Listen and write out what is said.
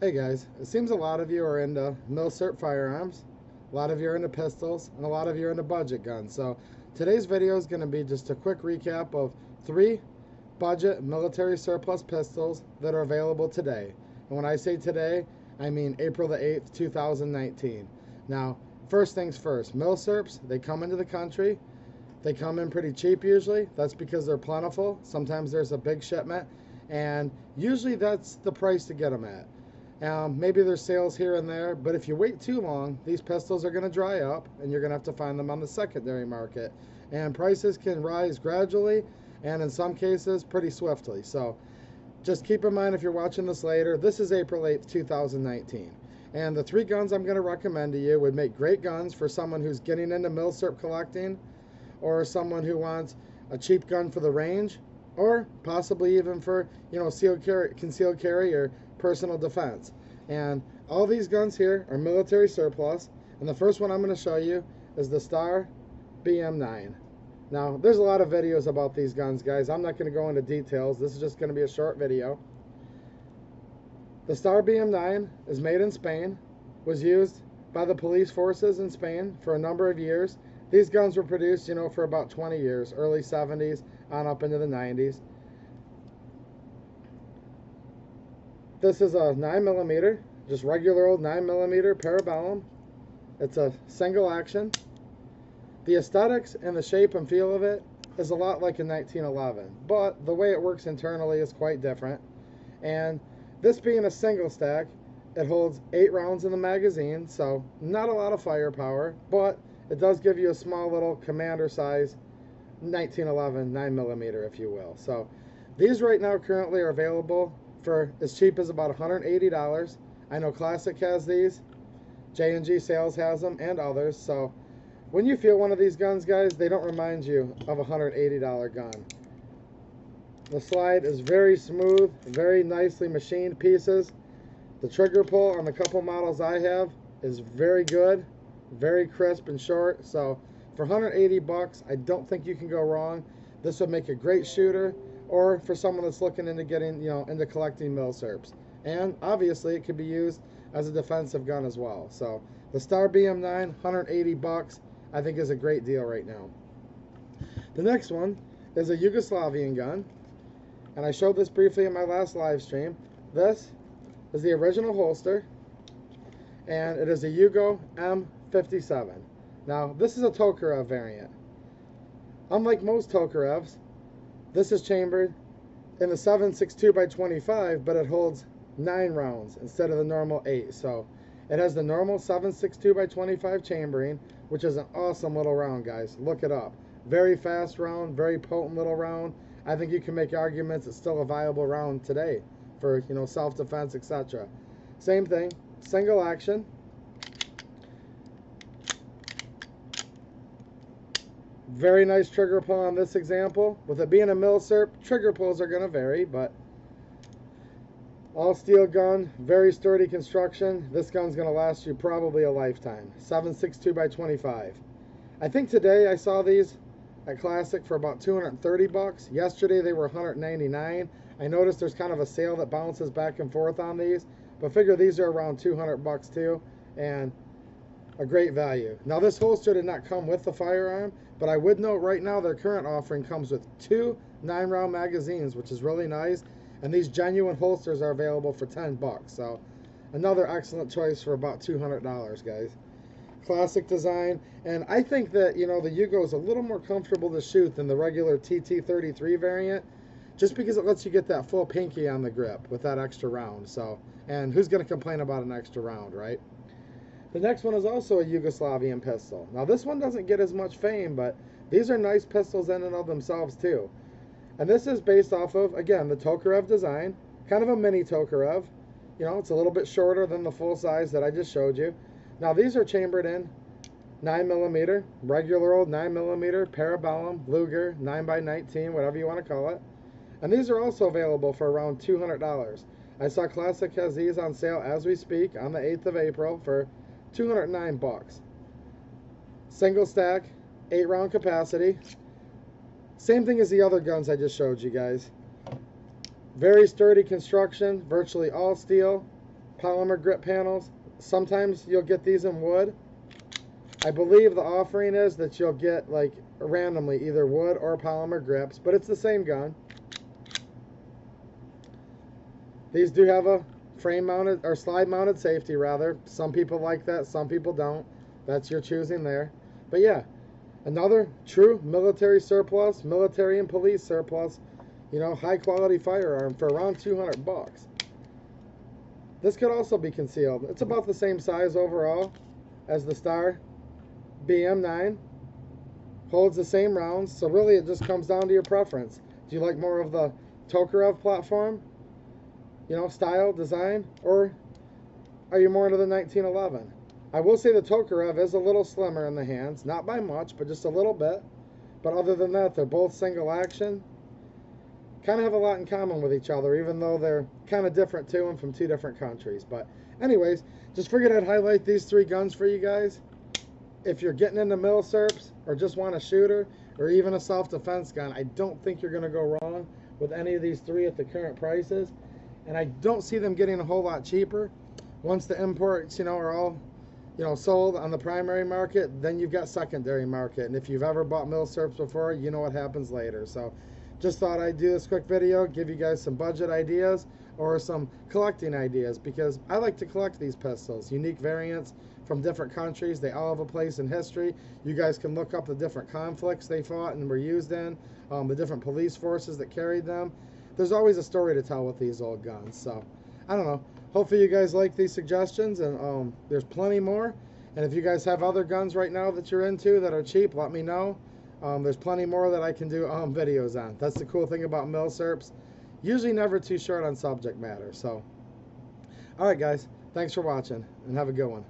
Hey guys, it seems a lot of you are into Milsurp firearms, a lot of you are into pistols, and a lot of you are into budget guns. So today's video is going to be just a quick recap of 3 budget military surplus pistols that are available today. And when I say today, I mean April the 8th, 2019. Now, first things first, Milsurps, they come into the country. They come in pretty cheap usually. That's because they're plentiful. Sometimes there's a big shipment, and usually that's the price to get them at. Maybe there's sales here and there, but if you wait too long, these pistols are going to dry up and you're going to have to find them on the secondary market. And prices can rise gradually and in some cases pretty swiftly. So just keep in mind if you're watching this later, this is April 8th, 2019. And the 3 guns I'm going to recommend to you would make great guns for someone who's getting into Milsurp collecting, or someone who wants a cheap gun for the range, or possibly even for, concealed carry or personal defense. And all these guns here are military surplus, and the first one I'm going to show you is the Star BM9. Now, there's a lot of videos about these guns, guys. I'm not going to go into details. This is just going to be a short video. The Star BM9 is made in Spain, was used by the police forces in Spain for a number of years. These guns were produced, for about 20 years, early 70s on up into the 90s. This is a 9mm, just regular old 9mm parabellum. It's a single action. The aesthetics and the shape and feel of it is a lot like a 1911, but the way it works internally is quite different. And this being a single stack, it holds 8 rounds in the magazine, so not a lot of firepower, but it does give you a small little commander size 1911 9mm, if you will. So these right now currently are available for as cheap as about $180. I know Classic has these, J&G Sales has them, and others. So when you feel one of these guns, guys, they don't remind you of a $180 gun. The slide is very smooth, very nicely machined pieces. The trigger pull on the couple models I have is very good, very crisp and short. So for 180 bucks, I don't think you can go wrong. This would make a great shooter, or for someone that's looking into getting, into collecting Milsurps. And obviously it could be used as a defensive gun as well. So the Star BM9, 180 bucks, I think is a great deal right now. The next one is a Yugoslavian gun, and I showed this briefly in my last live stream. This is the original holster, and it is a Yugo M57. Now, this is a Tokarev variant. Unlike most Tokarevs, this is chambered in the 7.62x25, but it holds 9 rounds instead of the normal 8. So it has the normal 7.62x25 chambering, which is an awesome little round, guys. Look it up. Very fast round, very potent little round. I think you can make arguments it's still a viable round today for, self-defense, etc. Same thing, single action. Very nice trigger pull on this example. With it being a Milsurp, trigger pulls are going to vary, but all steel gun, very sturdy construction. This gun's going to last you probably a lifetime. 7.62x25. I think today I saw these at Classic for about 230 bucks. Yesterday they were 199. I noticed there's kind of a sale that bounces back and forth on these, but figure these are around 200 bucks too, and a great value. Now this holster did not come with the firearm, but I would note right now their current offering comes with 2 9-round magazines, which is really nice, and these genuine holsters are available for 10 bucks. So another excellent choice for about $200, guys. Classic design, and I think that, the Yugo is a little more comfortable to shoot than the regular TT33 variant, just because it lets you get that full pinky on the grip with that extra round. So, and who's going to complain about an extra round, right? The next one is also a Yugoslavian pistol. Now this one doesn't get as much fame, but these are nice pistols in and of themselves too. And this is based off of, again, the Tokarev design, kind of a mini Tokarev. It's a little bit shorter than the full size that I just showed you. Now these are chambered in 9mm, regular old 9mm, parabellum, Luger, 9x19, whatever you want to call it. And these are also available for around $200. I saw Classic has these on sale as we speak on the 8th of April for 209 bucks. Single stack, 8-round capacity. Same thing as the other guns I just showed you guys. Very sturdy construction, virtually all steel, polymer grip panels. Sometimes you'll get these in wood. I believe the offering is that you'll get like randomly either wood or polymer grips, but it's the same gun. These do have a frame mounted or slide mounted safety rather. Some people like that, some people don't. That's your choosing there. But yeah, another true military surplus, military and police surplus, you know, high quality firearm for around 200 bucks. This could also be concealed. It's about the same size overall as the Star BM9. Holds the same rounds, so really it just comes down to your preference. Do you like more of the Tokarev platform, you know, style, design, or are you more into the 1911? I will say the Tokarev is a little slimmer in the hands, not by much, but just a little bit. But other than that, they're both single action. Kind of have a lot in common with each other, even though they're kind of different too and from two different countries. But anyways, just figured I'd highlight these three guns for you guys. If you're getting into Milsurps or just want a shooter or even a self-defense gun, I don't think you're going to go wrong with any of these three at the current prices. And I don't see them getting a whole lot cheaper. Once the imports, you know, are all, you know, sold on the primary market, then you've got secondary market. And if you've ever bought Milsurps before, you know what happens later. So just thought I'd do this quick video, give you guys some budget ideas or some collecting ideas, because I like to collect these pistols. Unique variants from different countries. They all have a place in history. You guys can look up the different conflicts they fought and were used in, the different police forces that carried them. There's always a story to tell with these old guns. So, I don't know. Hopefully you guys like these suggestions, and there's plenty more. And if you guys have other guns right now that you're into that are cheap, let me know. There's plenty more that I can do videos on. That's the cool thing about Milsurps. Usually never too short on subject matter. So, alright guys, thanks for watching, and have a good one.